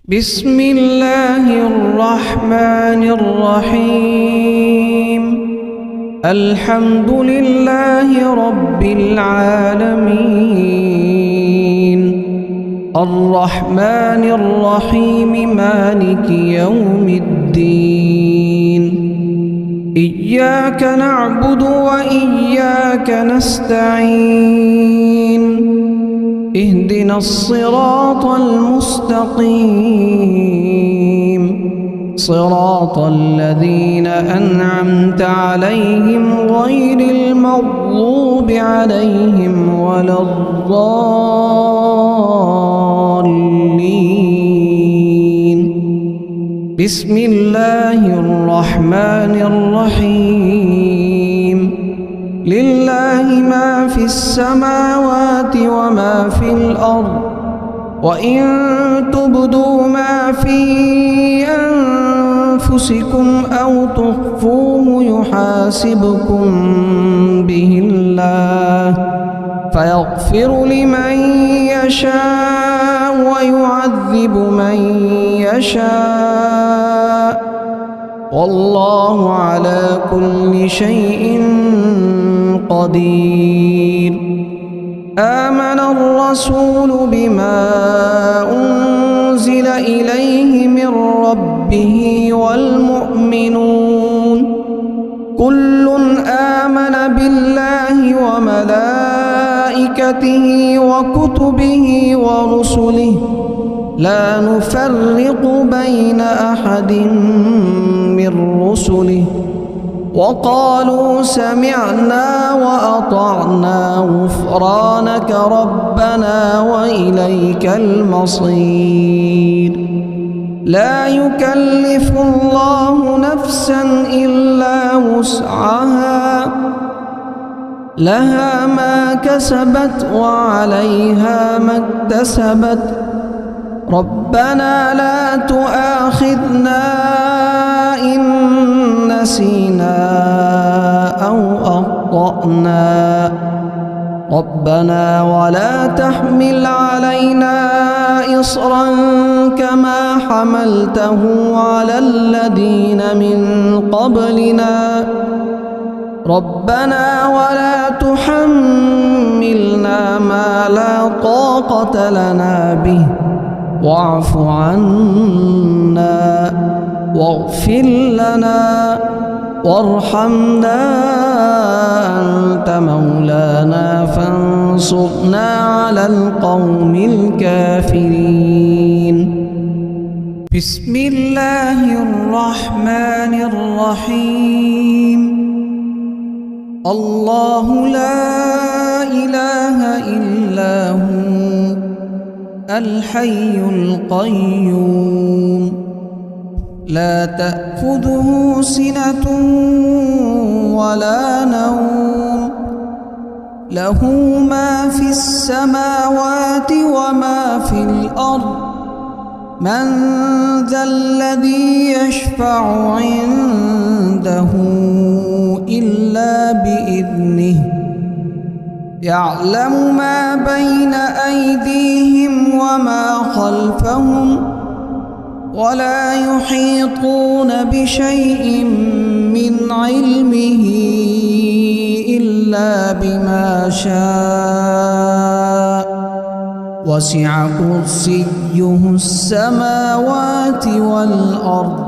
بسم الله الرحمن الرحيم. الحمد لله رب العالمين، الرحمن الرحيم، مالك يوم الدين. إياك نعبد وإياك نستعين، اهدنا الصراط المستقيم، صراط الذين أنعمت عليهم غير المغضوب عليهم ولا الضالين. بسم الله الرحمن الرحيم. لله ما في السماوات وما في الأرض، وإن تبدوا ما في أنفسكم أو تخفوه يحاسبكم به الله، فيغفر لمن يشاء ويعذب من يشاء، والله على كل شيء قدير. آمن الرسول بما أنزل إليه من ربه والمؤمنون كل آمن بالله وملائكته وكتبه ورسله، لا نفرق بين أحد من رسله، وقالوا سمعنا وأطعنا غفرانك ربنا وإليك المصير. لا يكلف الله نفسا إلا وسعها، لها ما كسبت وعليها ما اكتسبت. ربنا لا تؤاخذنا إن نسينا أو أخطأنا، ربنا ولا تحمل علينا إصرا كما حملته على الذين من قبلنا، ربنا ولا تحملنا ما لا طاقة لنا به، واعف عنا واغفر لنا وارحمنا، أنت مولانا فانصرنا على القوم الكافرين. بسم الله الرحمن الرحيم. الله لا إله إلا هو الحي القيوم، لا تأخذه سنة ولا نوم، له ما في السماوات وما في الأرض. من ذا الذي يشفع عنده إلا بإذنه، يعلم ما بين أيديهم وما خلفهم، ولا يحيطون بشيء من علمه إلا بما شاء، وسع كرسيه السماوات والأرض،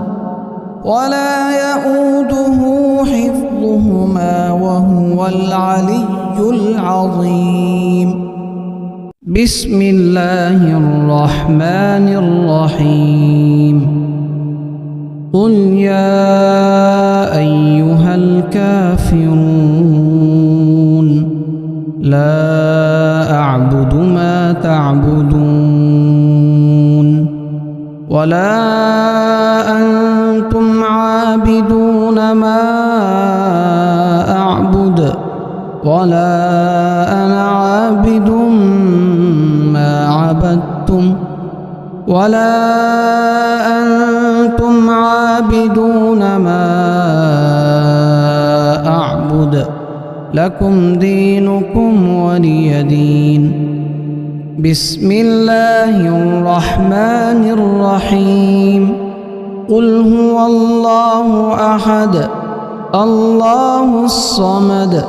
ولا يؤوده حفظهما وهو العلي العظيم. بسم الله الرحمن الرحيم. قل يا أيها الكافرون لا أعبد ما تعبدون، ولا أنتم عابدون ما أعبد، ولا أنا عابد ما عبدتم، ولا أنتم عابدون ما أعبد، لكم دينكم ولي دين. بسم الله الرحمن الرحيم قل هو الله أحد الله الصمد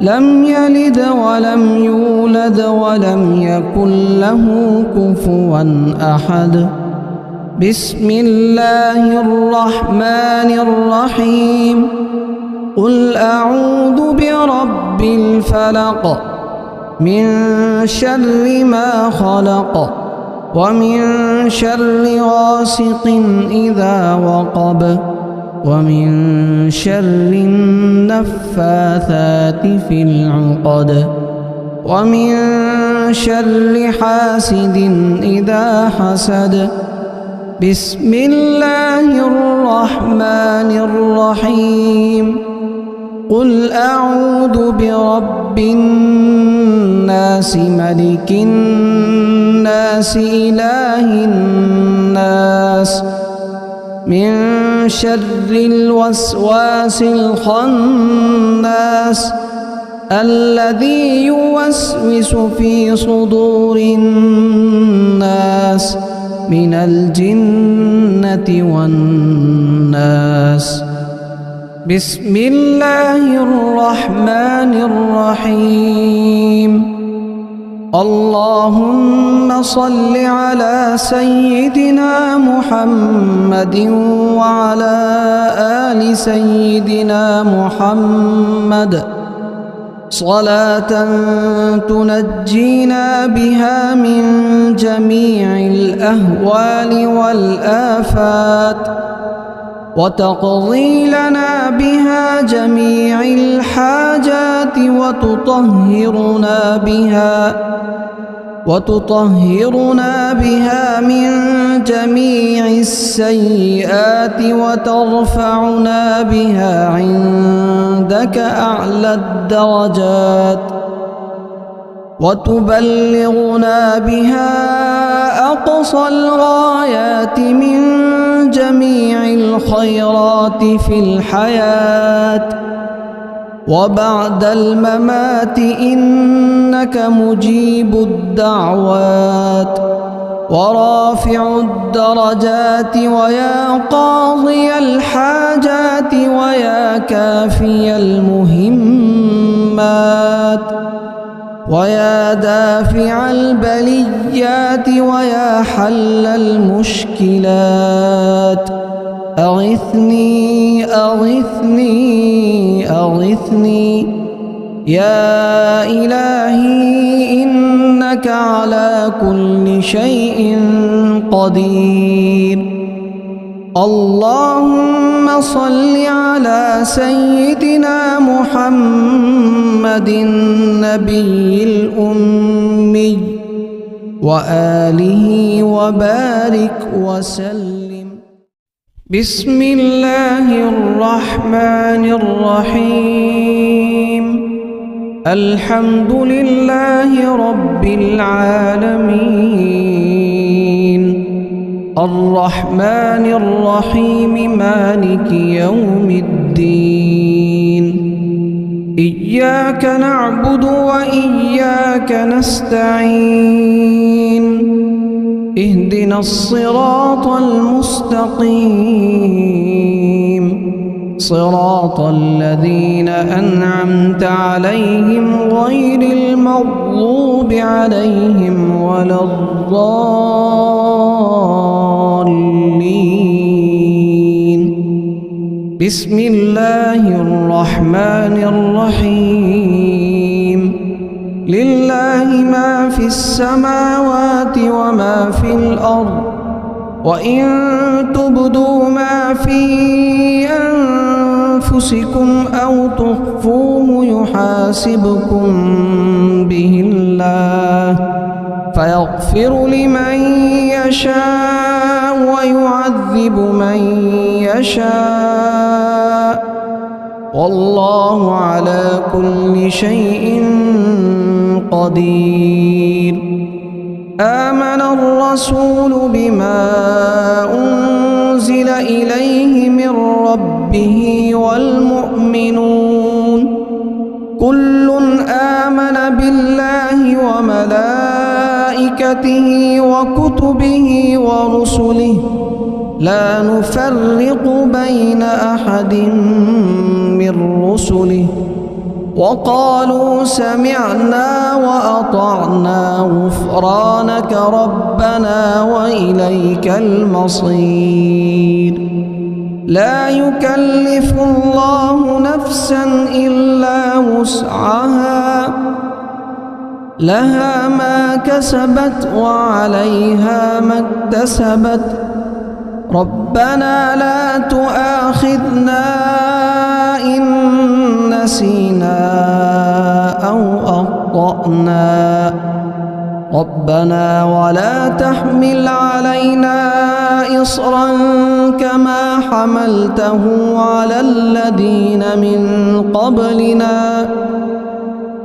لم يلد ولم يولد ولم يكن له كفوا أحد بسم الله الرحمن الرحيم قل أعوذ برب الفلق من شر ما خلق ومن شر غاسق إذا وقب ومن شر النفاثات في العقد ومن شر حاسد إذا حسد بسم الله الرحمن الرحيم قل أعوذ برب الناس ملك الناس إله الناس من شر الوسواس الخناس الذي يوسوس في صدور الناس من الجنة والناس بسم الله الرحمن الرحيم اللهم صل على سيدنا محمد وعلى آل سيدنا محمد صلاة تنجينا بها من جميع الأهوال والآفات وتقضي لنا بها جميع الحاجات وتطهرنا بها من جميع السيئات وترفعنا بها عندك أعلى الدرجات وتبلغنا بها أقصى الغايات من جميع الخيرات في الحياة وبعد الممات إنك مجيب الدعوات ورافع الدرجات ويا قاضي الحاجات ويا كافي المهمات ويا دافع البليات ويا حل المشكلات أغثني أغثني أغثني يا إلهي إنك على كل شيء قدير اللهم صل على سيدنا محمد النبي الأمي وآله وبارك وسلم بسم الله الرحمن الرحيم الحمد لله رب العالمين الرحمن الرحيم مالك يوم الدين إياك نعبد وإياك نستعين اهدنا الصراط المستقيم صراط الذين أنعمت عليهم غير المغضوب عليهم ولا الضالين بسم الله الرحمن الرحيم لله ما في السماوات وما في الأرض وإن تبدوا ما في أنفسكم أو تخفوه يحاسبكم به الله فيغفر لمن يشاء ويعذب من يشاء والله على كل شيء قدير آمن الرسول بما أنزل إليه من ربه والمؤمنون كل آمن بالله وملائكته وملائكته وكتبه ورسله لا نفرق بين أحد من رسله وقالوا سمعنا وأطعنا غفرانك ربنا وإليك المصير لا يكلف الله نفسا إلا وسعها لها ما كسبت وعليها ما اكتسبت ربنا لا تؤاخذنا إن نسينا أو أخطأنا ربنا ولا تحمل علينا إصرا كما حملته على الذين من قبلنا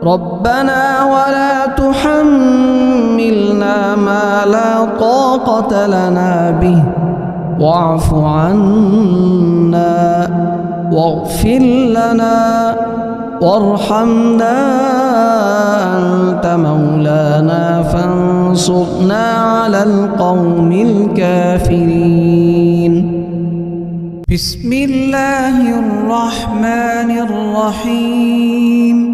ربنا ولا تحملنا ما لا طاقة لنا به واعف عنا واغفر لنا وارحمنا أنت مولانا فانصرنا على القوم الكافرين بسم الله الرحمن الرحيم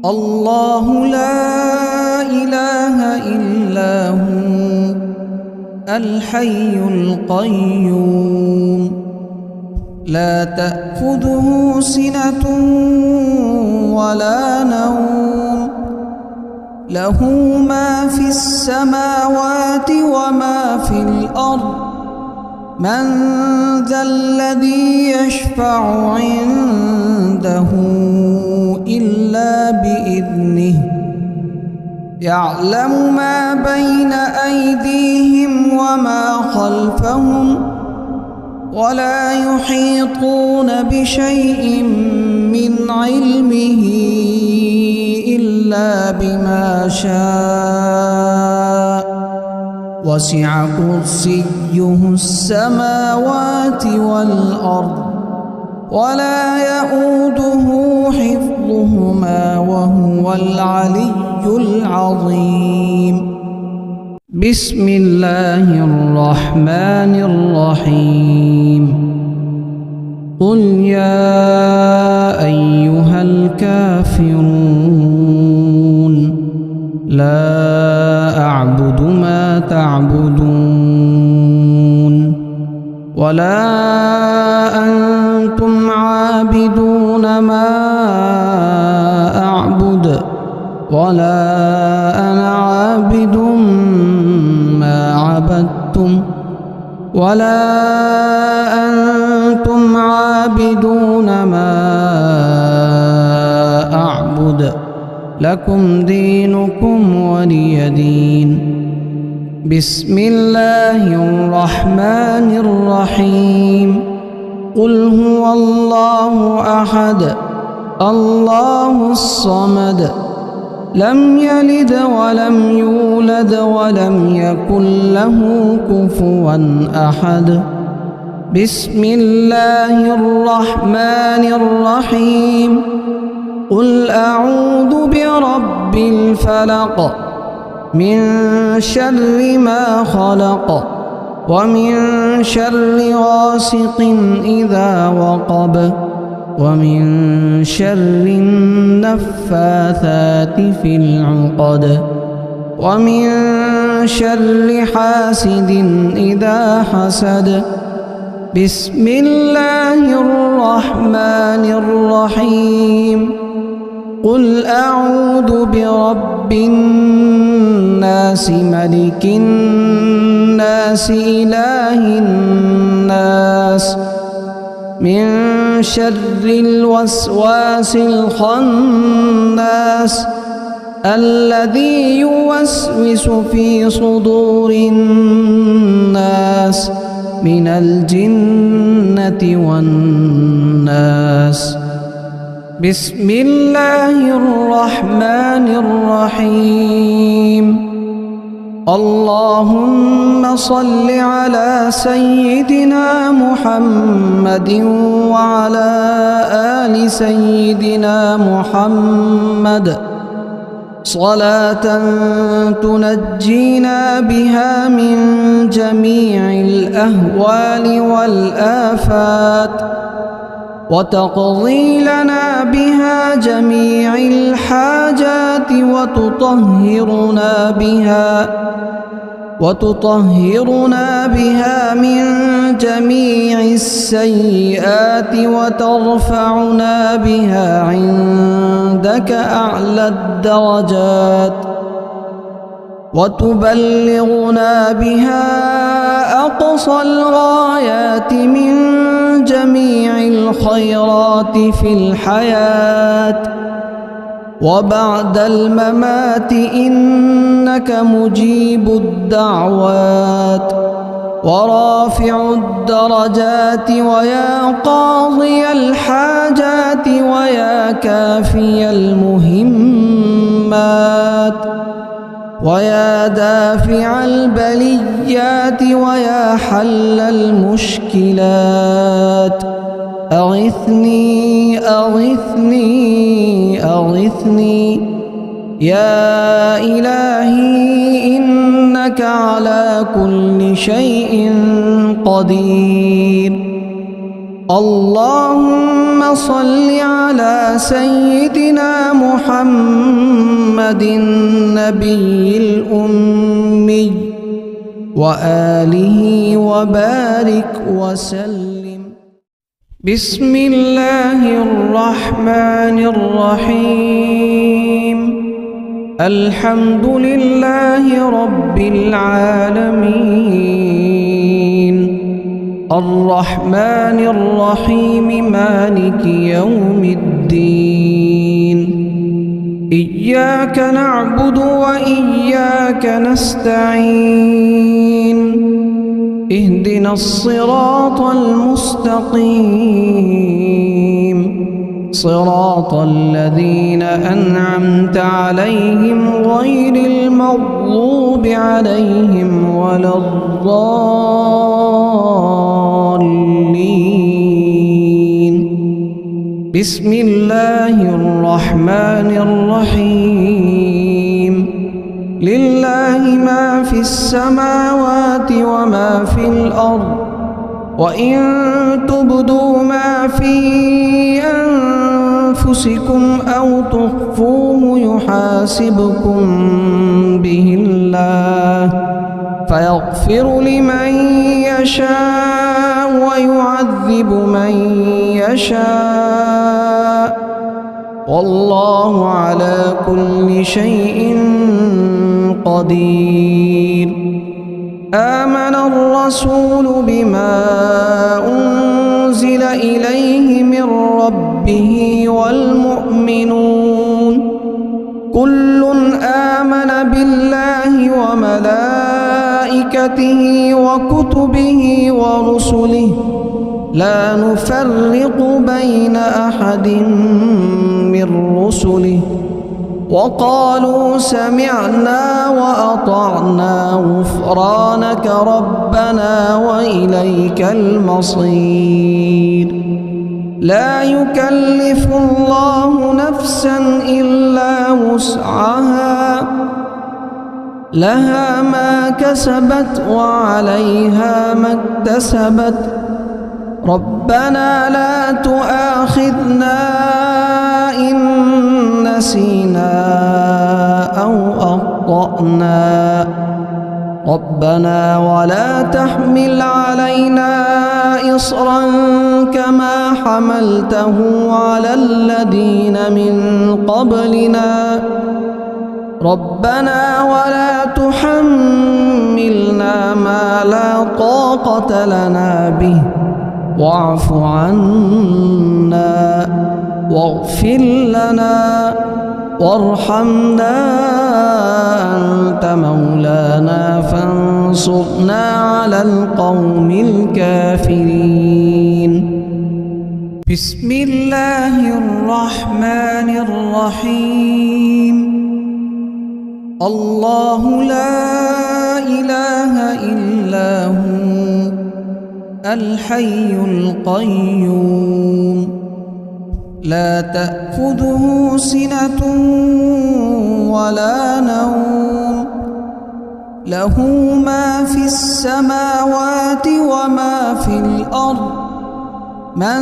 الله لا إله إلا هو الحي القيوم لا تأخذه سنة ولا نوم له ما في السماوات وما في الأرض من ذا الذي يشفع عنده إلا بإذنه يعلم ما بين أيديهم وما خلفهم ولا يحيطون بشيء من علمه إلا بما شاء وسع كرسيه السماوات والأرض ولا يؤوده حفظهما وهو العلي العظيم بسم الله الرحمن الرحيم قل يا أيها الكافرون لا أعبد ما تعبدون ولا أنتم عابدون ما أعبد ولا أنا عابد ما عبدتم ولا أنتم عابدون ما أعبد لكم دينكم ولي دين بسم الله الرحمن الرحيم قل هو الله أحد الله الصمد لم يلد ولم يولد ولم يكن له كفوا أحد بسم الله الرحمن الرحيم قل أعوذ برب الفلق من شر ما خلق ومن شر غاسق إذا وقب ومن شر النفاثات في العقد ومن شر حاسد إذا حسد بسم الله الرحمن الرحيم قل أعوذ برب الناس ملك الناس إله الناس من شر الوسواس الخناس الذي يوسوس في صدور الناس من الجنة والناس بسم الله الرحمن الرحيم اللهم صل على سيدنا محمد وعلى آل سيدنا محمد صلاة تنجينا بها من جميع الأهوال والآفات وتقضي لنا بها جميع الحاجات وتطهرنا بها من جميع السيئات وترفعنا بها عندك أعلى الدرجات وتبلغنا بها أقصى الغايات من جميع الخيرات في الحياة وبعد الممات إنك مجيب الدعوات ورافع الدرجات ويا قاضي الحاجات ويا كافي المهمات ويا دافع البليات ويا حل المشكلات أغثني أغثني أغثني يا إلهي إنك على كل شيء قدير. اللهم صل على سيدنا محمد النبي الأمي وآله وبارك وسلم. بسم الله الرحمن الرحيم. الحمد لله رب العالمين الرحمن الرحيم مالك يوم الدين إياك نعبد وإياك نستعين اهدنا الصراط المستقيم صراط الذين أنعمت عليهم غير المغضوب عليهم ولا الضالين. بسم الله الرحمن الرحيم. لله ما في السماوات وما في الأرض وإن تبدوا ما في أنفسكم أو تخفوه يحاسبكم به الله فيغفر لمن يشاء ويعذب من يشاء والله على كل شيء قدير. آمن الرسول بما أنزل إليه من ربه والمؤمنون كل آمن بالله وملائكته وكتبه ورسله لا نفرق بين أحد من رسله وقالوا سمعنا وأطعنا غفرانك ربنا وإليك المصير. لا يكلف الله نفسا إلا وسعها لها ما كسبت وعليها ما اكتسبت ربنا لا تؤاخذنا إن نسينا أو أخطأنا ربنا ولا تحمل علينا إصرا كما حملته على الذين من قبلنا ربنا ولا تحملنا ما لا طاقة لنا به واعف عنا واغفر لنا وارحمنا أنت مولانا فانصرنا على القوم الكافرين. بسم الله الرحمن الرحيم. الله لا إله إلا هو الحي القيوم لا تأخذه سنة ولا نوم له ما في السماوات وما في الأرض من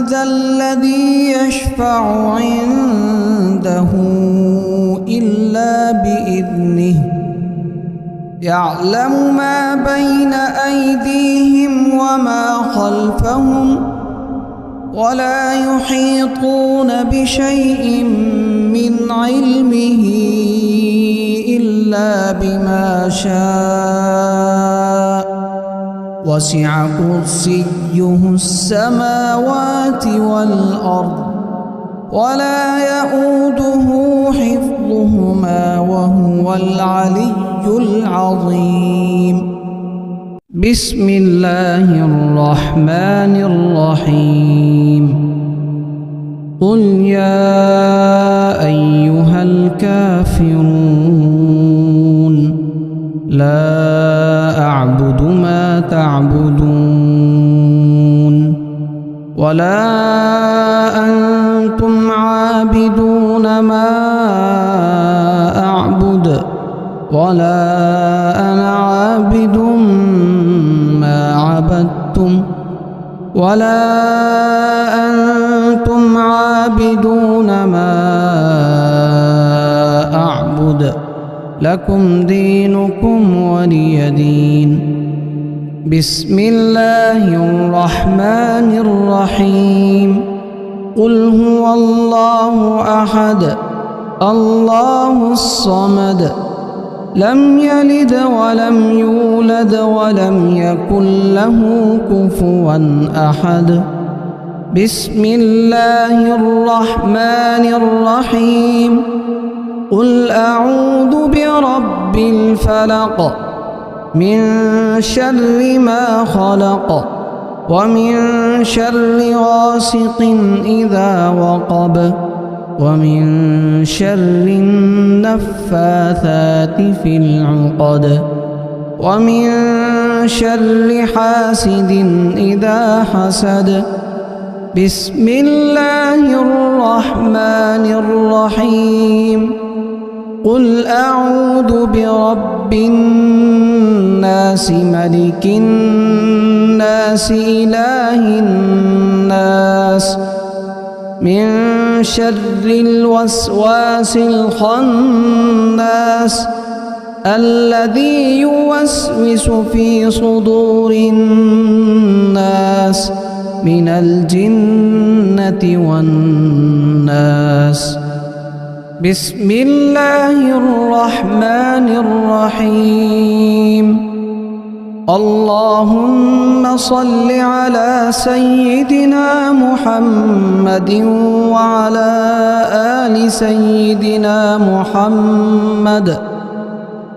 ذا الذي يشفع عنده إلا بإذنه يعلم ما بين أيديهم وما خلفهم ولا يحيطون بشيء من علمه إلا بما شاء وسع كرسيه السماوات والأرض ولا يؤوده حفظهما وهو العلي العظيم. بسم الله الرحمن الرحيم. قل يا أيها الكافرون لا أعبد ما تعبدون ولا أنتم عابدون ما أعبد ولا أنا عابد ما عبدتم ولا أنتم عابدون ما أعبد لكم دينكم ولي دين. بسم الله الرحمن الرحيم. قل هو الله أحد الله الصمد لم يلد ولم يولد ولم يكن له كفوا أحد. بسم الله الرحمن الرحيم. قل أعوذ برب الفلق من شر ما خلق ومن شر غاسق إذا وقب ومن شر النفاثات في العقد ومن شر حاسد إذا حسد. بسم الله الرحمن الرحيم. قل أعوذ برب الناس ملك الناس إله الناس من شر الوسواس الخناس الذي يوسوس في صدور الناس من الجنة والناس. بسم الله الرحمن الرحيم. اللهم صل على سيدنا محمد وعلى آل سيدنا محمد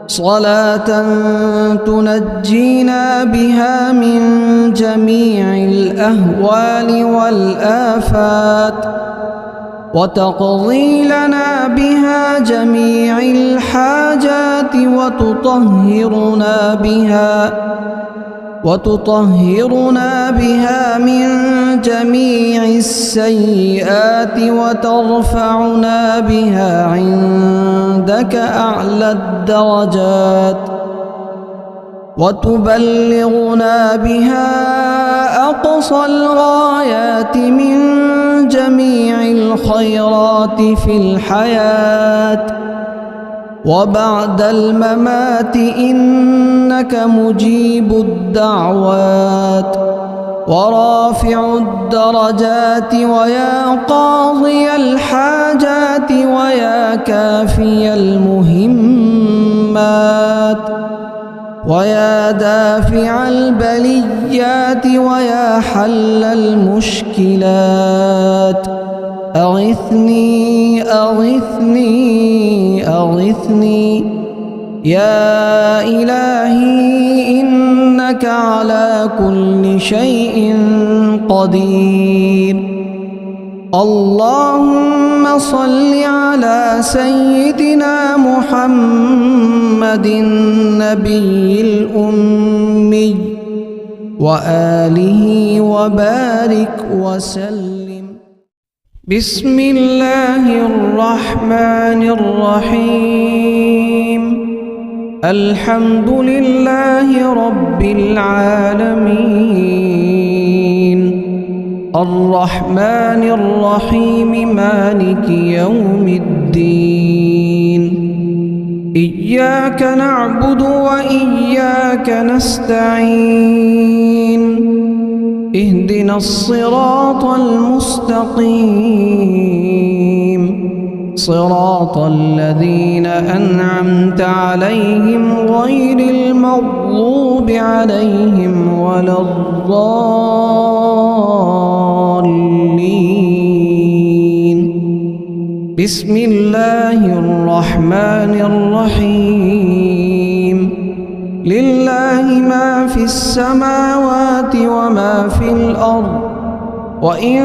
صلاة تنجينا بها من جميع الأهوال والآفات وتقضي لنا بها جميع الحاجات وتطهرنا بها من جميع السيئات وترفعنا بها عندك أعلى الدرجات وتبلغنا بها أقصى الغايات من جميع الخيرات في الحياة وبعد الممات إنك مجيب الدعوات ورافع الدرجات ويا قاضي الحاجات ويا كافي المهمات ويا دافع البليات ويا حل المشكلات أغثني أغثني أغثني يا إلهي إنك على كل شيء قدير. اللهم صل على سيدنا محمد النبي الأمي وآله وبارك وسلم. بسم الله الرحمن الرحيم الحمد لله رب العالمين الرحمن الرحيم مالك يوم الدين إياك نعبد وإياك نستعين اهدنا الصراط المستقيم صراط الذين أنعمت عليهم غير المغضوب عليهم ولا الضالين بسم الله الرحمن الرحيم لله ما في السماوات وما في الأرض وإن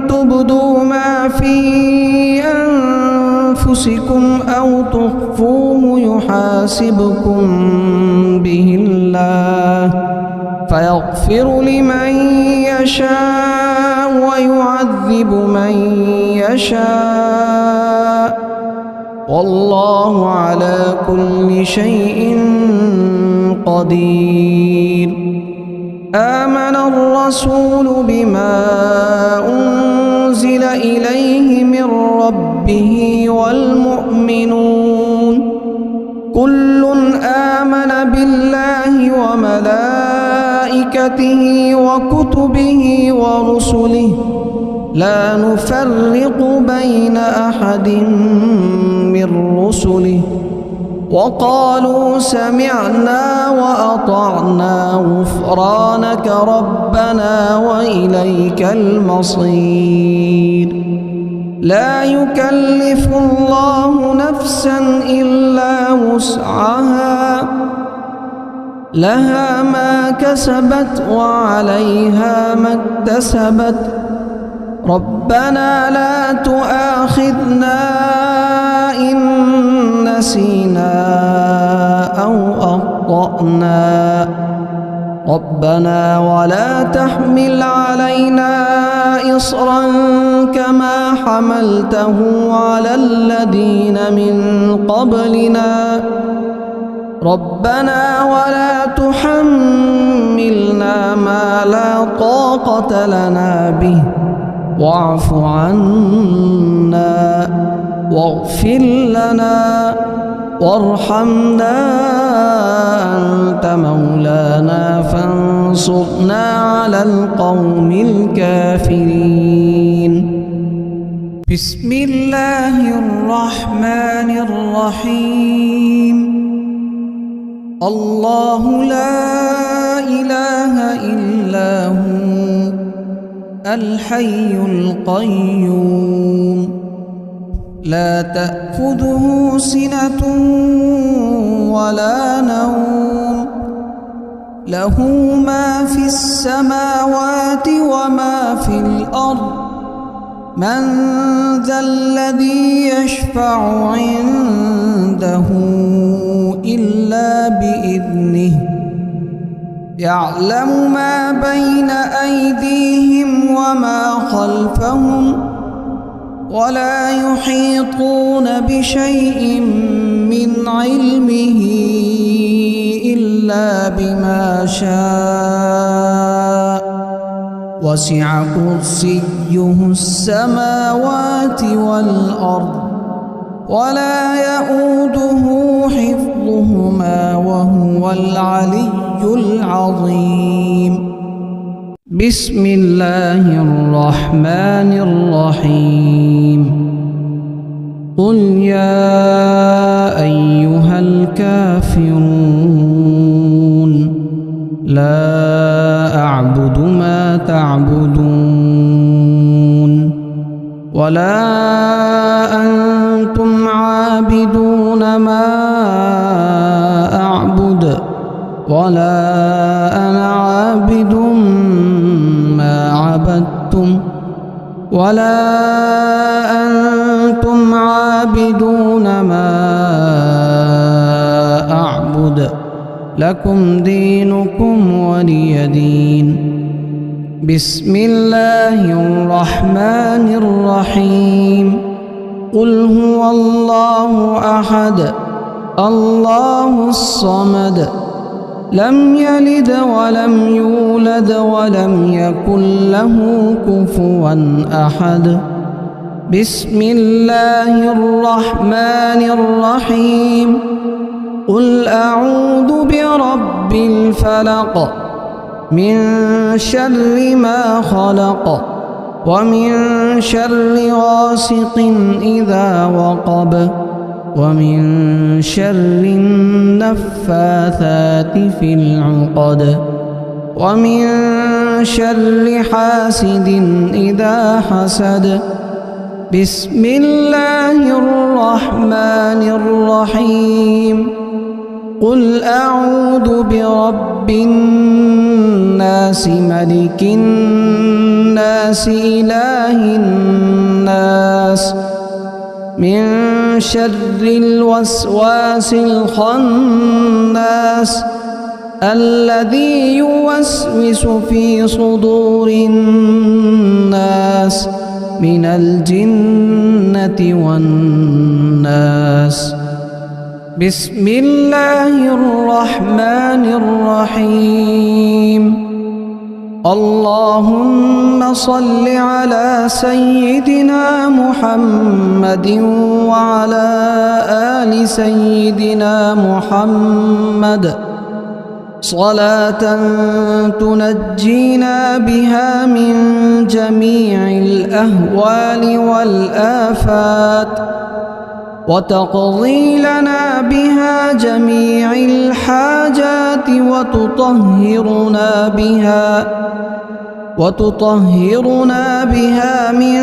تبدوا ما في أنفسكم أو تخفوه يحاسبكم به الله فيغفر لمن يشاء ويعذب من يشاء والله على كل شيء قدير آمن الرسول بما أنزل إليه من ربه والمؤمنون كل آمن بالله وملائكته وكتبه ورسله لا نفرق بين أحد من رسله وقالوا سمعنا وأطعنا غفرانك ربنا وإليك المصير لا يكلف الله نفسا إلا وسعها لها ما كسبت وعليها ما اكتسبت ربنا لا تؤاخذنا إن نسينا أو أخطأنا ربنا ولا تحمل علينا إصرا كما حملته على الذين من قبلنا ربنا ولا تحملنا ما لا طاقة لنا به واعف عنا واغفر لنا وارحمنا أنت مولانا فانصرنا على القوم الكافرين بسم الله الرحمن الرحيم الله لا إله إلا هو الحي القيوم لا تأخذه سنة ولا نوم له ما في السماوات وما في الأرض من ذا الذي يشفع عنده إلا بإذنه يعلم ما بين أيديهم وما خلفهم ولا يحيطون بشيء من علمه إلا بما شاء وسع كرسيه السماوات والأرض ولا يؤوده حفظهما وهو العلي العظيم بسم الله الرحمن الرحيم قل يا أيها الكافرون لا أعبد ما تعبدون ولا أنتم عابدون ما أعبد ولا أنا عابد ما عبدتم ولا أنتم عابدون ما أعبد لكم دينكم ولي دين بسم الله الرحمن الرحيم قل هو الله أحد الله الصمد لم يلد ولم يولد ولم يكن له كفوا أحد بسم الله الرحمن الرحيم قل أعوذ برب الفلق من شر ما خلق ومن شر غاسق إذا وقب ومن شر النفاثات في العقد ومن شر حاسد إذا حسد بسم الله الرحمن الرحيم قل أعوذ برب الناس ملك الناس إله الناس من شر الوسواس الخناس الذي يوسوس في صدور الناس من الجنة والناس بسم الله الرحمن الرحيم اللهم صل على سيدنا محمد وعلى آل سيدنا محمد صلاة تنجينا بها من جميع الأهوال والآفات وتقضي لنا بها جميع الحاجات وتطهرنا بها من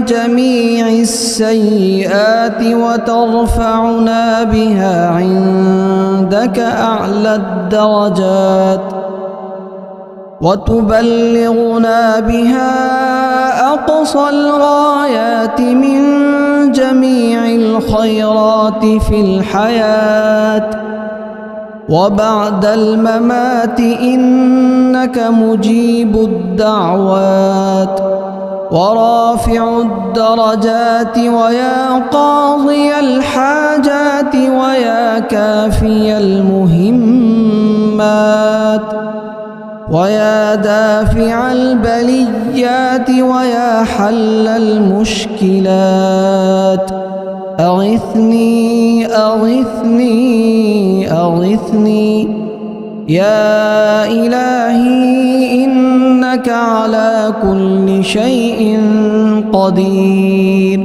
جميع السيئات وترفعنا بها عندك أعلى الدرجات وتبلغنا بها أقصى الغايات من جميع الخيرات في الحياة وبعد الممات إنك مجيب الدعوات ورافع الدرجات ويا قاضي الحاجات ويا كافي المهمات ويا دافع البليات ويا حل المشكلات أغثني أغثني أغثني يا إلهي إنك على كل شيء قدير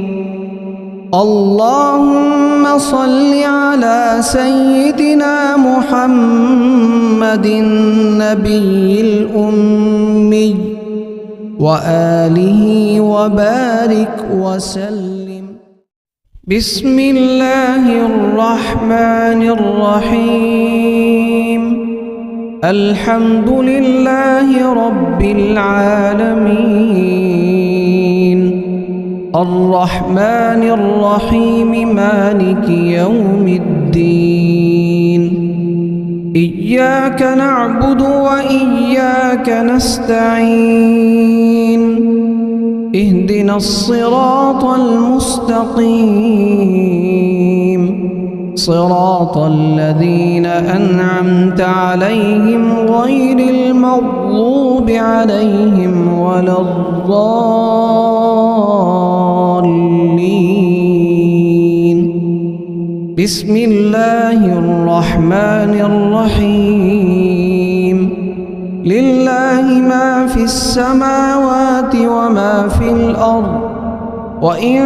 اللهم صل على سيدنا محمد النبي الأمي وآله وبارك وسلم بسم الله الرحمن الرحيم الحمد لله رب العالمين الرحمن الرحيم مالك يوم الدين إياك نعبد وإياك نستعين اهدنا الصراط المستقيم صراط الذين أنعمت عليهم غير المغضوب عليهم ولا الضالين بسم الله الرحمن الرحيم لله ما في السماوات وما في الأرض وإن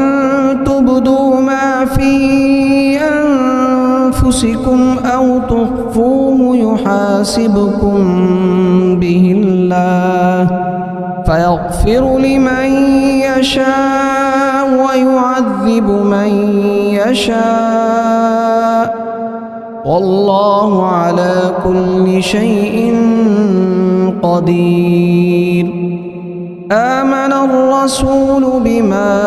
تبدوا ما في أنفسكم أو تخفوه يحاسبكم به الله فيغفر لمن يشاء ويعذب من يشاء والله على كل شيء قدير آمن الرسول بما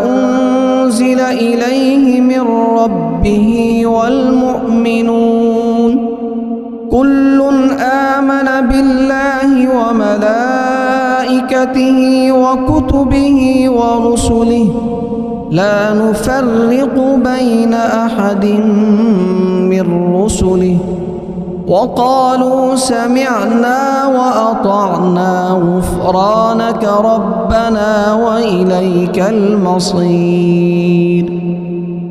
أنزل إليه من ربه والمؤمنون كل آمن بالله وملائكته وملائكته وكتبه ورسله لا نفرق بين أحد من رسله وقالوا سمعنا وأطعنا غفرانك ربنا وإليك المصير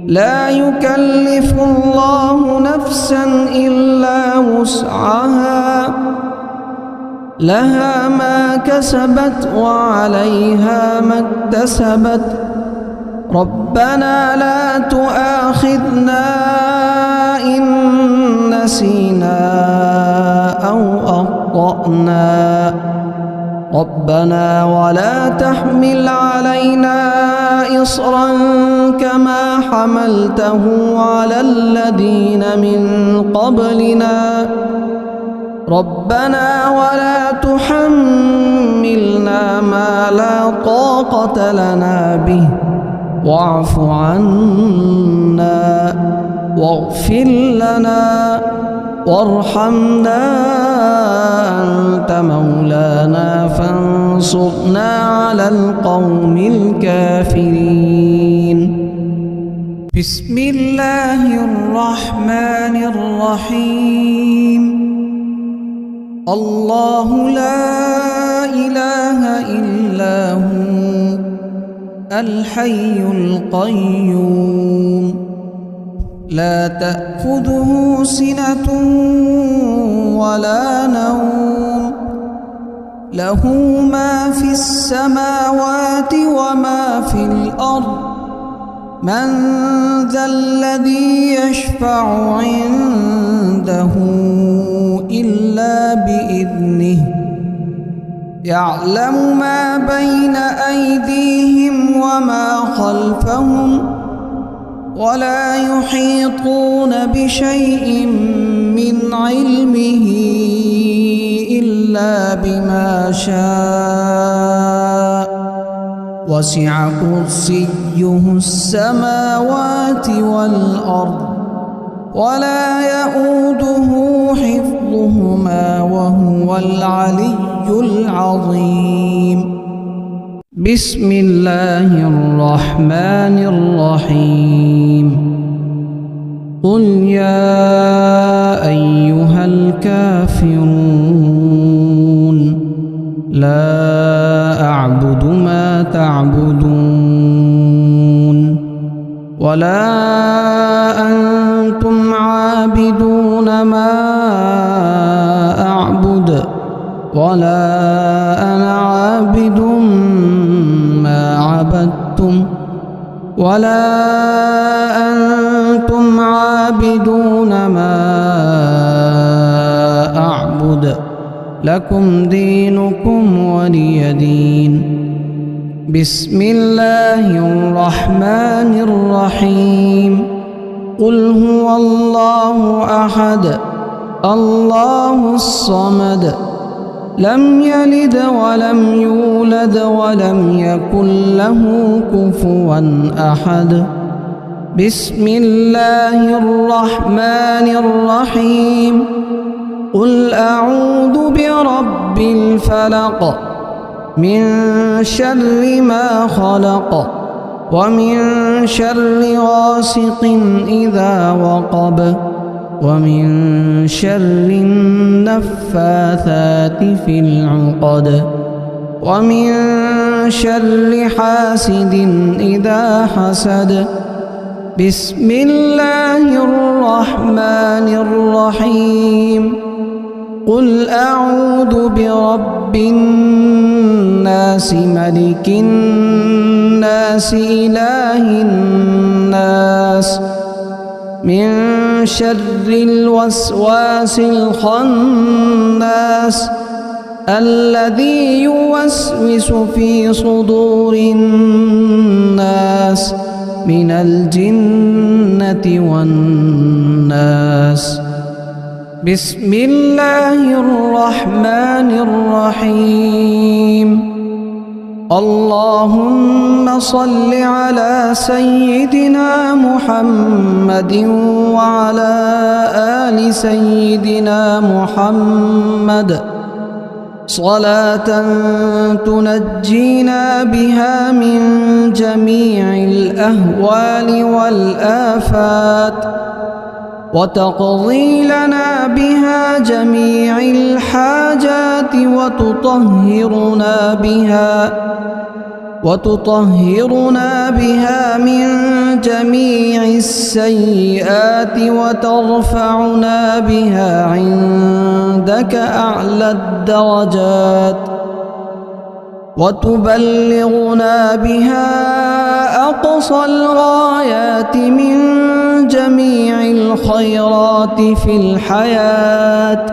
لا يكلف الله نفسا إلا وسعها لها ما كسبت وعليها ما اكتسبت ربنا لا تؤاخذنا إن نسينا أو أخطأنا ربنا ولا تحمل علينا إصرا كما حملته على الذين من قبلنا ربنا ولا تحملنا ما لا طاقة لنا به واعف عنا واغفر لنا وارحمنا أنت مولانا فانصرنا على القوم الكافرين بسم الله الرحمن الرحيم الله لا إله إلا هو الحي القيوم لا تأخذه سنة ولا نوم له ما في السماوات وما في الأرض من ذا الذي يشفع عنده إلا بإذنه يعلم ما بين أيديهم وما خلفهم ولا يحيطون بشيء من علمه إلا بما شاء وسع كرسيه السماوات والأرض ولا يؤوده حفظهما وهو العلي العظيم بسم الله الرحمن الرحيم قل يا أيها الكافرون لا أعبد ما تعبدون ولا أنتم عابدون ما أعبد ولا أنا عابد ما عبدتم ولا أنتم عابدون ما أعبد لكم دينكم ولي دين بسم الله الرحمن الرحيم قل هو الله أحد الله الصمد لم يلد ولم يولد ولم يكن له كفوا أحد بسم الله الرحمن الرحيم قل أعوذ برب الفلق من شر ما خلق ومن شر غاسق إذا وقب ومن شر النفاثات في العقد ومن شر حاسد إذا حسد بسم الله الرحمن الرحيم قل أعوذ برب الناس ملك الناس إله الناس من شر الوسواس الخناس الذي يوسوس في صدور الناس من الجنة والناس بسم الله الرحمن الرحيم اللهم صل على سيدنا محمد وعلى آل سيدنا محمد صلاة تنجينا بها من جميع الأهوال والآفات وتقضي لنا بها جميع الحاجات وتطهرنا بها من جميع السيئات وترفعنا بها عندك أعلى الدرجات وتبلغنا بها أقصى الغايات من جميع الخيرات في الحياة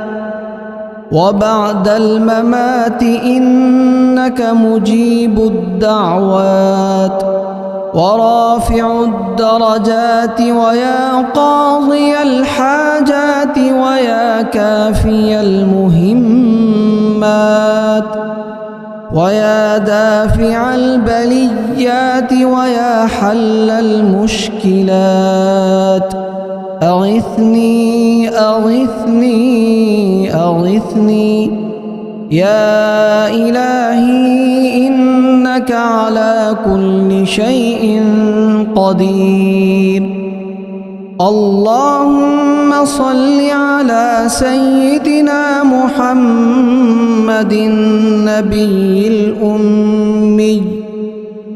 وبعد الممات إنك مجيب الدعوات ورافع الدرجات ويا قاضي الحاجات ويا كافي المهمات ويا دافع البليات ويا حل المشكلات أغثني أغثني أغثني يا إلهي إنك على كل شيء قدير. اللهم صل على سيدنا محمد النبي الأمي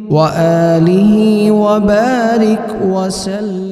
وآله وبارك وسلم.